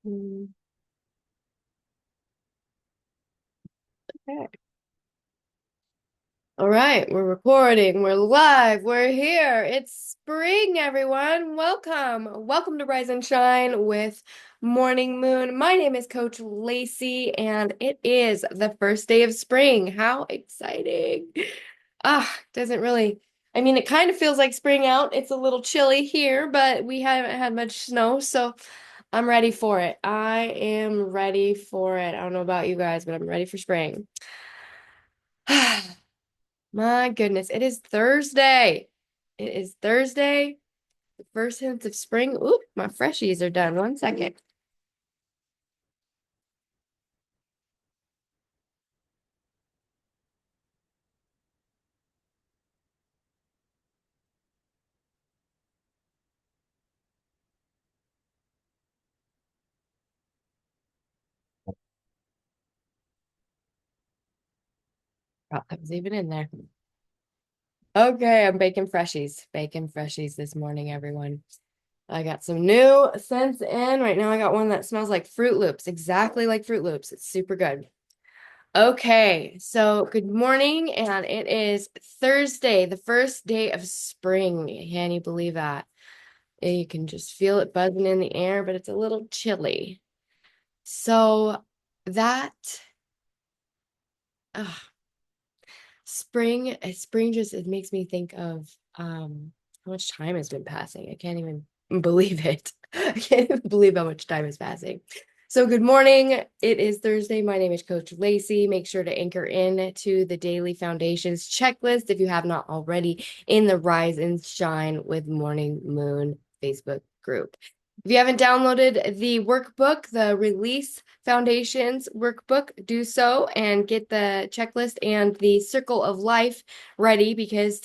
Mm, okay. All right, we're recording, we're live, we're here. It's spring, everyone. Welcome. Welcome to Rise and Shine with Morning Moon. My name is Coach Lacey, and it is the first day of spring. How exciting! Doesn't really, it kind of feels like spring out. It's a little chilly here, but we haven't had much snow, so I'm ready for it. I am ready for it. I don't know about you guys, but I'm ready for spring. My goodness, it is Thursday. It is Thursday, the first hints of spring. Oop, my freshies are done. One second. Oh, that was even in there. Okay, I'm baking freshies. Baking freshies this morning, everyone. I got some new scents in. Right now, I got one that smells like Fruit Loops, exactly like Fruit Loops. It's super good. Okay, so good morning, and it is Thursday, the first day of spring. Can you believe that? You can just feel it buzzing in the air, but it's a little chilly. So that uh, spring just it makes me think of how much time has been passing. I can't even believe it. I can't even believe how much time is passing. So good morning. It is Thursday. My name is Coach Lacey. Make sure to anchor in to the daily foundations checklist if you have not already in the Rise and Shine with Morning Moon Facebook group. If you haven't downloaded the workbook, the Release Foundations workbook, do so and get the checklist and the circle of life ready because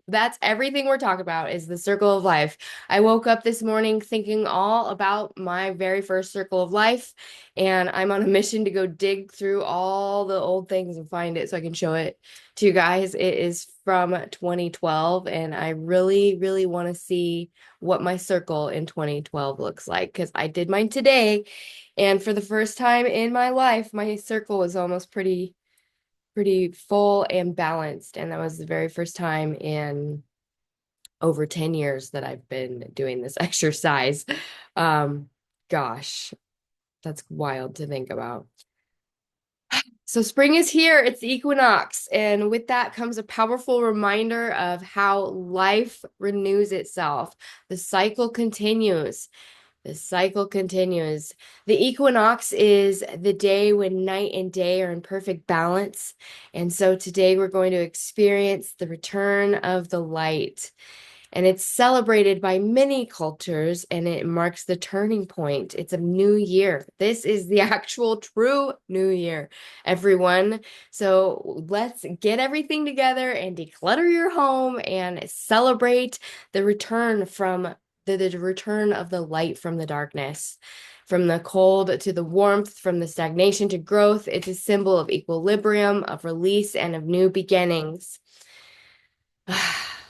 that's everything we're talking about is the circle of life. I woke up this morning thinking all about my very first circle of life, and I'm on a mission to go dig through all the old things and find it so I can show it to you guys. It is from 2012, and I really, really want to see what my circle in 2012 looks like because I did mine today. And for the first time in my life, my circle was almost pretty full and balanced. And that was the very first time in over 10 years that I've been doing this exercise. Um, Gosh, that's wild to think about. So spring is here, it's the equinox, and with that comes a powerful reminder of how life renews itself. The cycle continues. The cycle continues. The equinox is the day when night and day are in perfect balance. And so today we're going to experience the return of the light. And it's celebrated by many cultures and it marks the turning point. It's a new year. This is the actual true new year, everyone. So let's get everything together and declutter your home and celebrate the return from the return of the light from the darkness. From the cold to the warmth, from the stagnation to growth, it's a symbol of equilibrium, of release, and of new beginnings.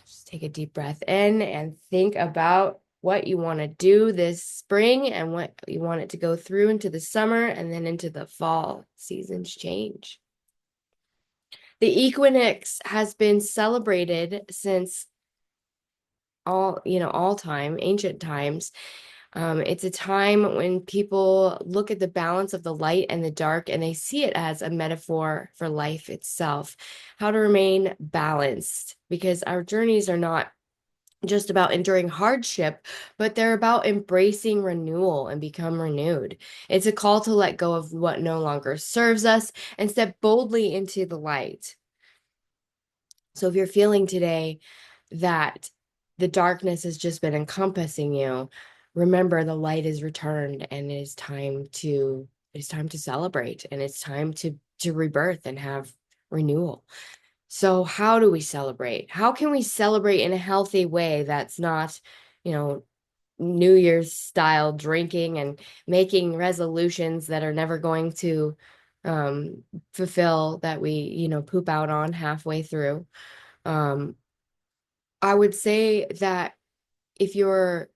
Just take a deep breath in and think about what you want to do this spring and what you want it to go through into the summer and then into the fall. Seasons change. The equinox has been celebrated since all time, ancient times. It's a time when people look at the balance of the light and the dark and they see it as a metaphor for life itself, how to remain balanced, because our journeys are not just about enduring hardship, but they're about embracing renewal and become renewed. It's a call to let go of what no longer serves us and step boldly into the light. So if you're feeling today that the darkness has just been encompassing you, remember the light is returned and it's time to celebrate and it's time to rebirth and have renewal. So how do we celebrate? How can we celebrate in a healthy way that's not, you know, New Year's style drinking and making resolutions that are never going to fulfill that we, poop out on halfway through? Um, I would say that if you're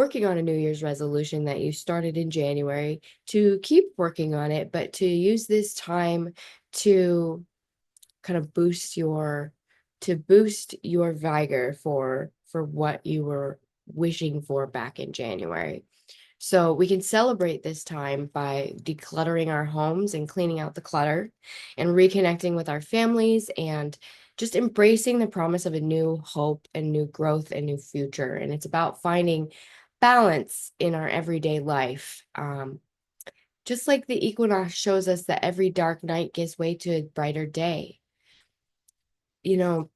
working on a New Year's resolution that you started in January, to keep working on it, but to use this time to kind of boost your vigor for what you were wishing for back in January. So we can celebrate this time by decluttering our homes and cleaning out the clutter and reconnecting with our families and just embracing the promise of a new hope and new growth and new future. And it's about finding balance in our everyday life. Just like the equinox shows us that every dark night gives way to a brighter day. You know,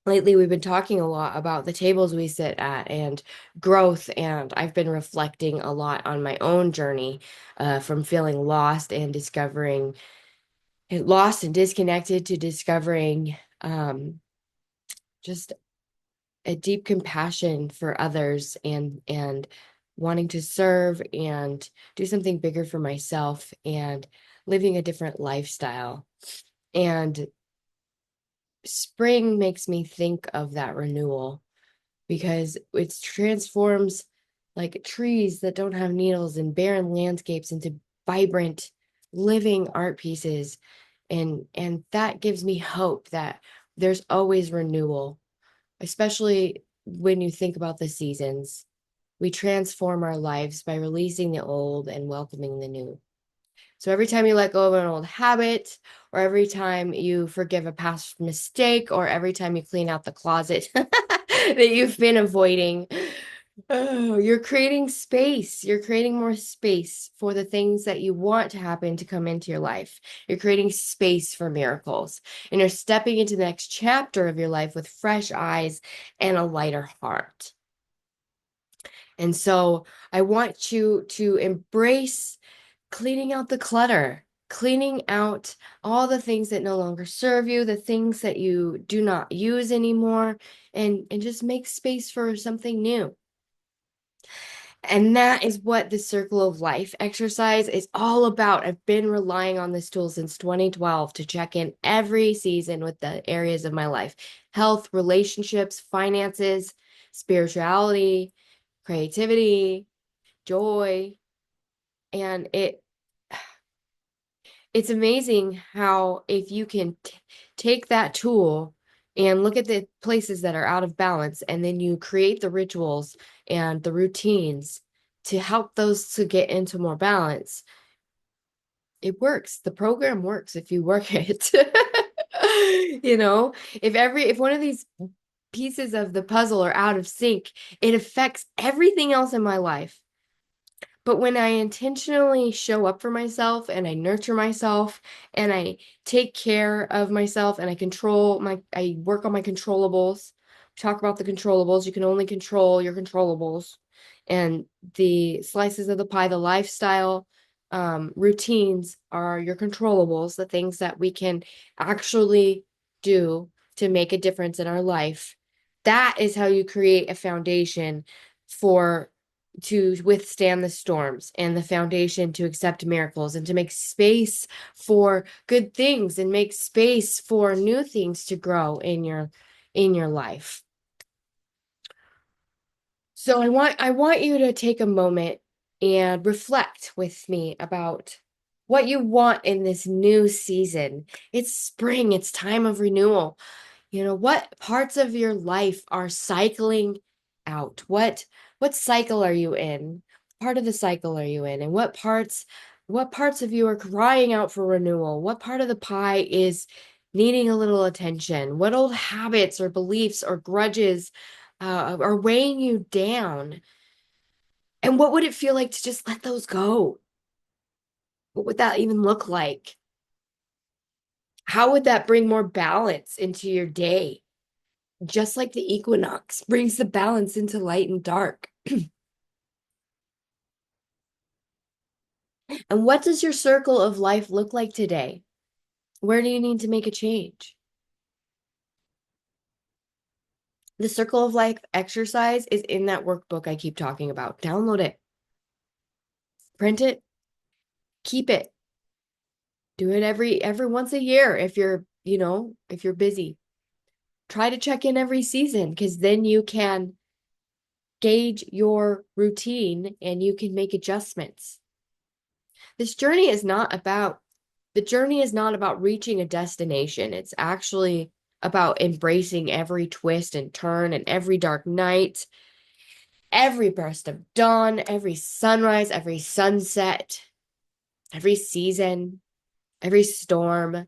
lately we've been talking a lot about the tables we sit at and growth, and I've been reflecting a lot on my own journey, from feeling lost and disconnected, to discovering just a deep compassion for others, and wanting to serve and do something bigger for myself and living a different lifestyle. And spring makes me think of that renewal, because it transforms like trees that don't have needles and barren landscapes into vibrant living art pieces. And that gives me hope that there's always renewal, especially when you think about the seasons. We transform our lives by releasing the old and welcoming the new. So every time you let go of an old habit, or every time you forgive a past mistake, or every time you clean out the closet that you've been avoiding, oh, you're creating space. You're creating more space for the things that you want to happen to come into your life. You're creating space for miracles, and you're stepping into the next chapter of your life with fresh eyes and a lighter heart. And so I want you to embrace cleaning out the clutter, cleaning out all the things that no longer serve you, the things that you do not use anymore, and just make space for something new. And that is what the circle of life exercise is all about. I've been relying on this tool since 2012 to check in every season with the areas of my life: health, relationships, finances, spirituality, creativity, joy. And it's amazing how, if you can take that tool and look at the places that are out of balance, and then you create the rituals and the routines to help those to get into more balance, it works. The program works if you work it. If one of these pieces of the puzzle are out of sync, it affects everything else in my life. But when I intentionally show up for myself, and I nurture myself, and I take care of myself, and I work on my controllables. Talk about the controllables. You can only control your controllables. And the slices of the pie, the lifestyle routines, are your controllables, the things that we can actually do to make a difference in our life. That is how you create a foundation to withstand the storms, and the foundation to accept miracles, and to make space for good things, and make space for new things to grow in your life. So I want you to take a moment and reflect with me about what you want in this new season. It's spring, it's time of renewal. What parts of your life are cycling out? What cycle are you in? Part of the cycle are you in? And what parts of you are crying out for renewal? What part of the pie is needing a little attention? What old habits or beliefs or grudges are weighing you down? And what would it feel like to just let those go? What would that even look like? How would that bring more balance into your day? Just like the equinox brings the balance into light and dark. And what does your circle of life look like today? Where do you need to make a change? The circle of life exercise is in that workbook I keep talking about. Download it, print it, keep it. Do it every once a year if you're busy. Try to check in every season, because then you can gauge your routine and you can make adjustments. This journey is not about the journey is not about reaching a destination. It's actually about embracing every twist and turn and every dark night, every burst of dawn, every sunrise, every sunset, every season, every storm.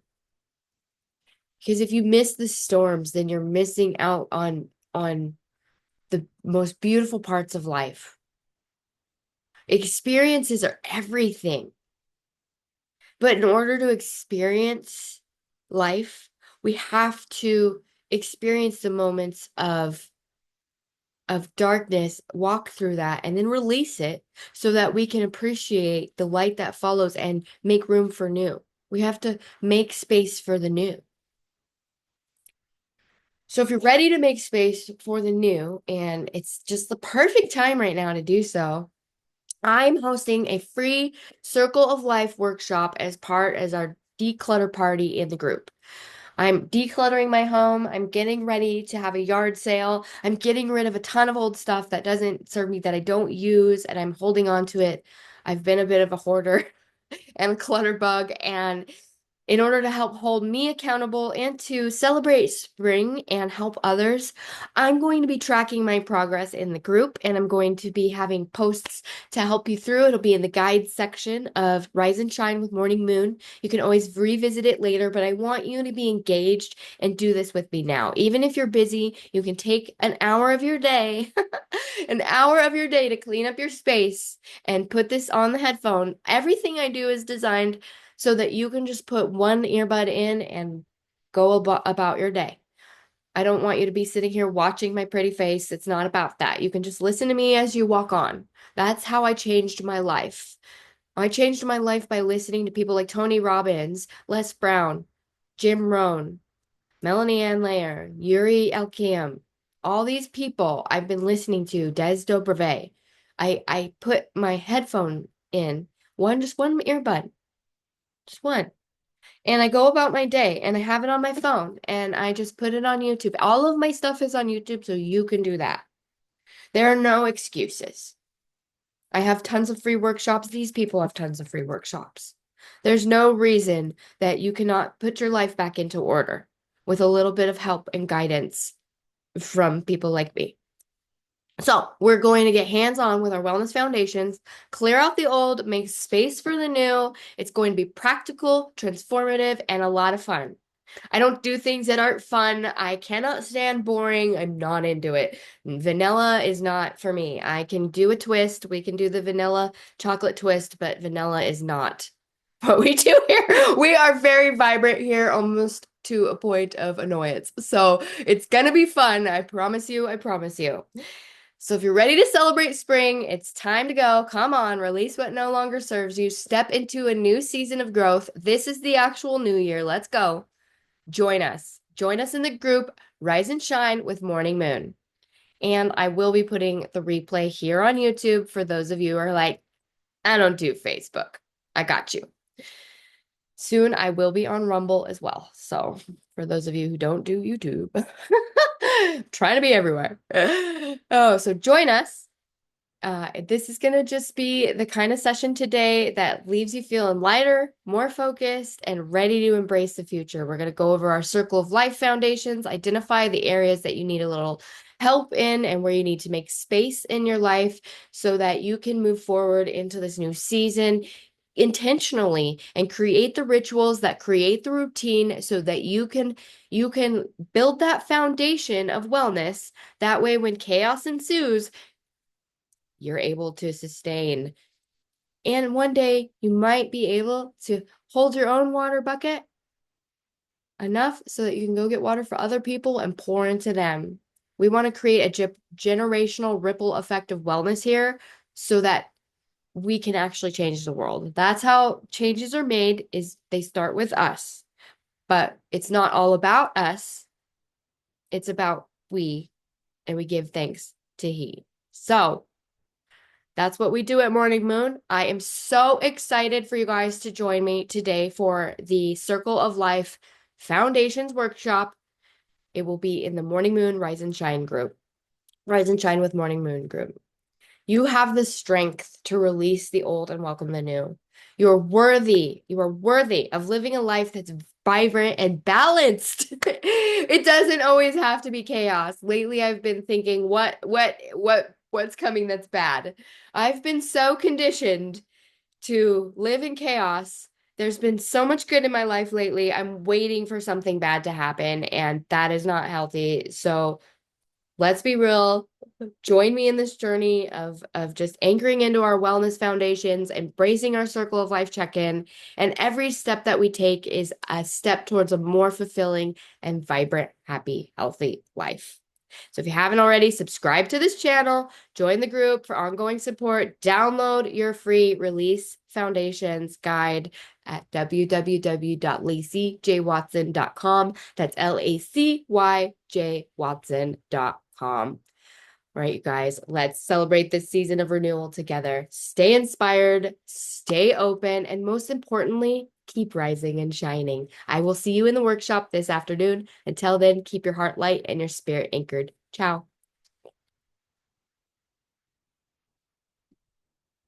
Because if you miss the storms, then you're missing out on the most beautiful parts of life. Experiences are everything. But in order to experience life, we have to experience the moments of darkness, walk through that, and then release it so that we can appreciate the light that follows and make room for new. We have to make space for the new. So if you're ready to make space for the new, and it's just the perfect time right now to do so, I'm hosting a free Circle of Life workshop as our declutter party in the group. I'm decluttering my home. I'm getting ready to have a yard sale. I'm getting rid of a ton of old stuff that doesn't serve me, that I don't use, and I'm holding on to it. I've been a bit of a hoarder and a clutter bug, and in order to help hold me accountable and to celebrate spring and help others, I'm going to be tracking my progress in the group, and I'm going to be having posts to help you through. It'll be in the guide section of Rise and Shine with Morning Moon. You can always revisit it later, but I want you to be engaged and do this with me now. Even if you're busy, you can take an hour of your day, an hour of your day to clean up your space and put this on the headphone. Everything I do is designed so that you can just put one earbud in and go about your day. I don't want you to be sitting here watching my pretty face. It's not about that. You can just listen to me as you walk on. That's how I changed my life. I changed my life by listening to people like Tony Robbins, Les Brown, Jim Rohn, Melanie Ann Layer, Yuri Elkiam. All these people I've been listening to, Des Dobreve. I put my headphone in, just one earbud, just one. And I go about my day and I have it on my phone and I just put it on YouTube. All of my stuff is on YouTube, so you can do that. There are no excuses. I have tons of free workshops. These people have tons of free workshops. There's no reason that you cannot put your life back into order with a little bit of help and guidance from people like me. So we're going to get hands-on with our wellness foundations, clear out the old, make space for the new. It's going to be practical, transformative, and a lot of fun. I don't do things that aren't fun. I cannot stand boring. I'm not into it. Vanilla is not for me. I can do a twist. We can do the vanilla chocolate twist, but vanilla is not what we do here. We are very vibrant here, almost to a point of annoyance. So it's gonna be fun. I promise you. I promise you. So if you're ready to celebrate spring, it's time to go. Come on, release what no longer serves you. Step into a new season of growth. This is the actual new year. Let's go. Join us. Join us in the group Rise and Shine with Morning Moon. And I will be putting the replay here on YouTube for those of you who are like, I don't do Facebook. I got you. Soon I will be on Rumble as well. So for those of you who don't do YouTube, trying to be everywhere. Oh, so join us. This is going to just be the kind of session today that leaves you feeling lighter, more focused, and ready to embrace the future. We're going to go over our Circle of Life foundations, identify the areas that you need a little help in and where you need to make space in your life so that you can move forward into this new season intentionally and create the rituals that create the routine so that you can build that foundation of wellness. That way, when chaos ensues, you're able to sustain. And one day you might be able to hold your own water bucket enough so that you can go get water for other people and pour into them. We want to create a generational ripple effect of wellness here so that we can actually change the world. That's how changes are made, is they start with us. But it's not all about us. It's about we, and we give thanks to He. So that's what we do at Morning Moon. I am so excited for you guys to join me today for the Circle of Life Foundations Workshop. It will be in the Morning Moon Rise and Shine group. Rise and shine with morning moon group. You have the strength to release the old and welcome the new. You're worthy. You are worthy of living a life that's vibrant and balanced. It doesn't always have to be chaos. Lately, I've been thinking, what's coming that's bad? I've been so conditioned to live in chaos. There's been so much good in my life lately. I'm waiting for something bad to happen, and that is not healthy. So let's be real. Join me in this journey of just anchoring into our wellness foundations, embracing our circle of life check-in, and every step that we take is a step towards a more fulfilling and vibrant, happy, healthy life. So if you haven't already, subscribe to this channel, join the group for ongoing support, download your free Release Foundations guide at www.lacyjwatson.com. That's LACYJWatson.com. All right, you guys, let's celebrate this season of renewal together. Stay inspired, stay open, and most importantly, keep rising and shining. I will see you in the workshop this afternoon. Until then, keep your heart light and your spirit anchored. Ciao.